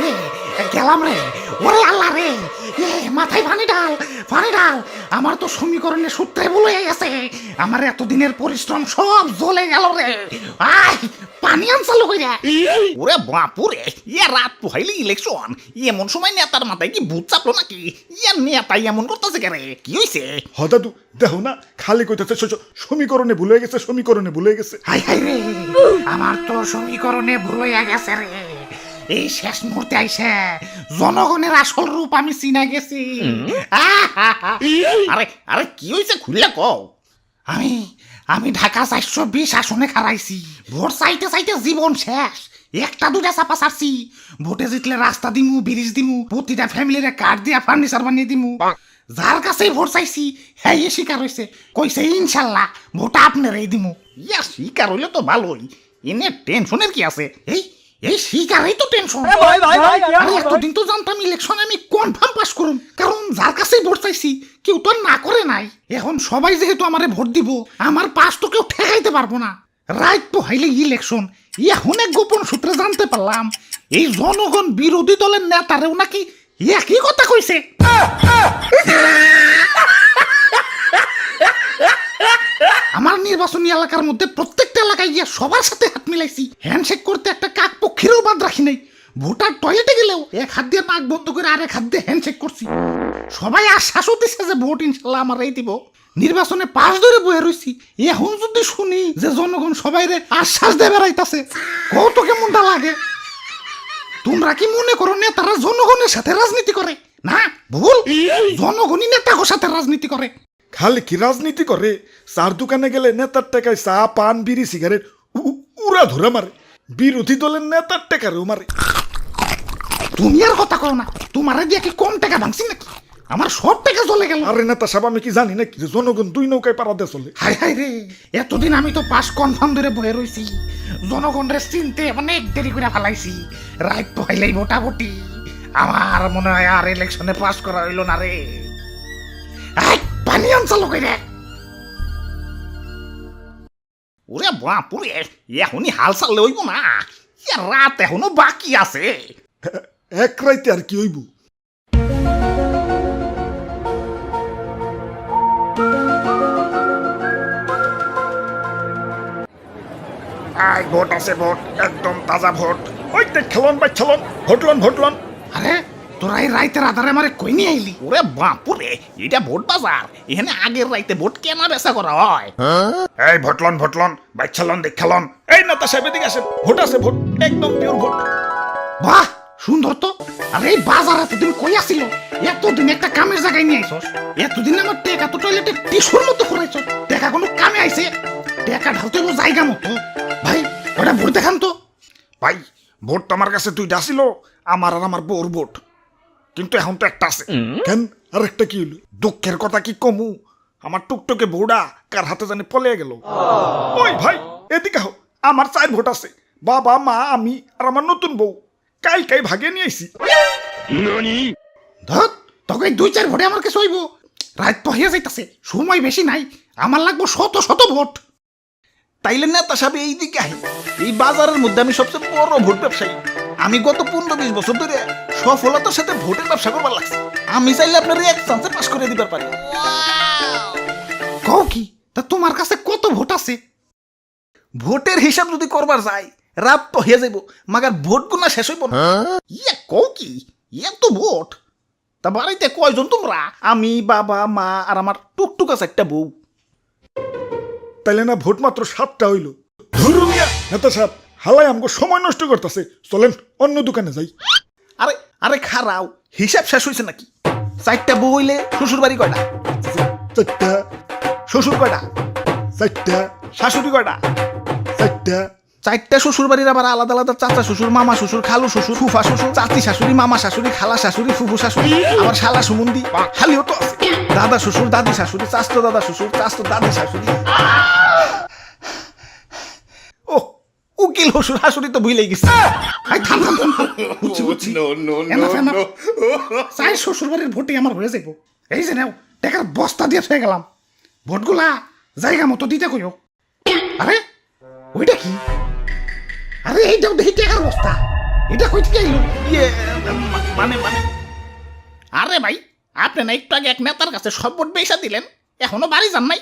রে গেলাম রে, ওরে আল্লাহ রে, মাথায় পানি ডাল, পানি ডাল। আমার তো সমীকরণের সূত্রে বলে গেছে, আমার এতদিনের পরিশ্রম সব জ্বলে গেল রে। আয় পানি আনসালো কইরা। ওরে বাপুরে, রাত পোহাইলে ইলেকশন, এমন সময় নেতার মাথায় কি ভূত চাপলো নাকি? নেতাই এমন করতেছে কে রে? কি হইছে? দাদু দেখো না, খালি কইতেছে সমীকরণে ভুলে গেছে, সমীকরণে ভুলে গেছে। হাই হাই রে, আমার তো সমীকরণে ভুল হইয়া গেছে রে। এই শেষ মুহূর্তে আইসে জনগণের আসল রূপ আমি চিনা গেছি। আরে আরে কি হইছে খুললে কও। আমি ঢাকা 420 আসনে খারাইছি। ভোট চাইতে চাইতে জীবন শেষ। একটা দুটা চাপা ছাড়ছি। ভোটে জিতলে রাস্তা দিমু, ব্রিজ দিমু, প্রতিটা ফ্যামিলিরে কার্ড দিয়া ফার্নিচার বানিয়ে দিমু। যার কাছেই ভোট চাইছি হ্যাঁ স্বীকার হয়েছে, কইছে ইনশাল্লাহ ভোট আপনারই দিমু। স্বীকার হইলে তো ভালোই, এনে টেনশনের কি আছে? এই শিকারই তো টেনশন। এতদিন তো জানতাম ইলেকশন আমি কনফার্ম পাস করুম, কারণ যার কাছেই ভোট চাইছি কেউ তো না করে নাই। এখন সবাই যেহেতু আমারে ভোট দিব, আমার পাস তো কেউ ঠেকাইতে পারবো না। রাইট তো হাইলে ইলেকশন, এখন এক গোপন সূত্রে জানতে পারলাম এই জনগণ বিরোধী দলের নেতারেও নাকি একই কথা কইছে। আমার নির্বাচনী এলাকার মধ্যে প্রত্যেকটা এলাকায় গিয়ে সবার সাথে হাত মিলাইছি। হ্যান্ডশেক করতে একটা কাক পক্ষীরও বাদ রাখি নাই। ভোটার টয়লেটে গেলেও এক হাত দিয়ে নাক বন্ধ করে আরেক হাত দিয়ে হ্যান্ডশেক করছি। সবাই আশ্বাসও দিচ্ছে যে ভোট ইনশাল্লাহ আমার এই দিব। নির্বাচনে পাশ ধরে বয়ে রইছি। এখন যদি শুনি যে জনগণ সবাই রে আশ্বাস দিয়ে বেড়াইতাছে, কত কেমনটা লাগে। তোমরা কি মনে করো নেতারা জনগণের সাথে রাজনীতি করে? না, ভুল। জনগণই নেতার সাথে রাজনীতি করে। খালি কি রাজনীতি করে? চার দোকানে গেলে নেতার টাকায় চা, পান, বিড়ি, সিগারেট উড়া ধরে মারে। বিরোধী দলের নেতার টাকারেও মারে। তুমি আর কথা কও না, তোমার দিয়ে কি কম টাকা ভাঙছি নাকি? আমার সব টাকা চলে গেল। আরে নেতা সাহেব, আমি কি জানি নাকি যে জনগণ দুই নৌকায় পারাদে চলে? হাই হাই রে, এতদিন আমি তো পাস কনফার্ম ধরে বয়ে রইছি। জনগণের চিনতে অনেক দেরি করে ফেলাইছি। রাইট তো হাইলেই মোটামুটি আমার মনে হয় আর ইলেকশনে পাস করা হইল না রে। পানি আনসালো কইরে। ওরে বাপুরে, এখনই হাল চাললে হইব না, রাত এখনো বাকি আছে। এক রাইতে আর কি হইব? ভোট আছে, ভোট একদম তাজা ভোট। ওই দেখ খেলন ভাই, খেলন, ভোটলন ভোটলন। আরে তোরা এই রাইতের আধারে আমারে কই নিয়ে আইলি? ওরে বাপুরে, এটা ভোট বাজার, এখানে আগের রাইতে ভোট কেনা বেচা করা হয়। এই ভোটলন ভোটলন, ভাই খেলন দেখ খেলন। এই নেতা সাহেব এদিকে আসেন, ভোট আছে, ভোট একদম পিওর ভোট। বাহ সুন্দর তো। আরে এই বাজার এতদিন কই আসিল? এতদিন একটা কামের জায়গায় নিয়ে আইছস। এতদিন আমার টেকা তো টয়লেটে টিস্যুর মতো করাইছ। টেকা কোনো কামে আইছে? টেকা ঢালতে হলো জায়গা মতো। ভাই ওটা ভোট দেখান তো। ভাই ভোট তো আমার কাছে দুইটা ছিল, আমার আর আমার বউর ভোট। কিন্তু এখন তো একটা আছে। কেন আর একটা কি হলো? দুঃখের কথা কি কমু, আমার টুকটুকে বউডা কার হাতে জানি পলিয়ে গেল। ওই ভাই এদিকে হো, আমার 4 ভোট আছে। বাবা, মা, আমি আর আমার নতুন বউ কাই ভাগে নিয়ে আইছি। ধত তোকে 2-4 ভোটে আমার কাছে হইব? রাত তো হইয়া যাইতাছে, সময় বেশি নাই। আমার লাগবো শত শত ভোট। তাইলে নেতা সাহেব এইদিকে আহি, এই বাজারের মধ্যে আমি সবচেয়ে বড় ভোট ব্যবসায়ী। আমি গত 15-20 বছর ধরে সফলতার সাথে ভোটের ব্যবসা করবার লাগছে। আমি চাইলে আপনার এক চান্সে পাস করে দিবার পারি। কও কি? তা তোমার কাছে কত ভোট আছে? ভোটের হিসাব যদি করবার যাই রাত তো হয়ে যাইব, মাগার ভোট গুনা শেষ হইব না। কও কি এত ভোট? তা বাড়িতে কয়জন তোমরা? আমি, বাবা, মা আর আমার টুকটুক আছে একটা বউ। তাইলে না ভোট মাত্র 7টা হইল। নেতা সাহেব হালাই আমগো সময় নষ্ট করতেছে, চলেন অন্য দোকানে যাই। আরে আরে খারাও, হিসাব শেষ হয়েছে নাকি? 4টা বউ হইলে শ্বশুর বাড়ি কয়টা? 4টা। শ্বশুর কয়টা? 4টা। শাশুড়ি কয়টা? 4টা। 4টা শ্বশুর বাড়ির আবার আলাদা আলাদা চাচা শ্বশুর, মামা শ্বশুর, খালু শ্বশুর, ফুফা শ্বশুর, চাচি শাশুড়ি, মামা শাশুড়ি, খালা শাশুড়ি, ফুফু শাশুড়ি, আবার শালা সুমন্দি, খালিও তো আছে। দাদা শ্বশুর, দাদি শাশুড়ি, চাচতো দাদা শ্বশুর, চাচতো দাদি শাশুড়ি। ও উকিল শ্বশুর শাশুড়ি তো ভুলেই গেছে। থাম থাম থাম। বুঝছি বুঝছি। চাই শ্বশুর বাড়ির ভোটে আমার হয়ে যাইব। এই যে নাও টাকার বস্তা দিয়ে থয়ে গেলাম। ভোটগুলা জায়গা মতো দিতে কইও। আরে ওইটা কি? আরে এইটাও দেখি টাকার বস্তা। এটা কইতে আইলো ইয়ে মানে মানে আরে ভাই আপনি না একটু আগে এক নেতার কাছে সব ভোট বেসা দিলেন এখনো বাড়ি যান নাই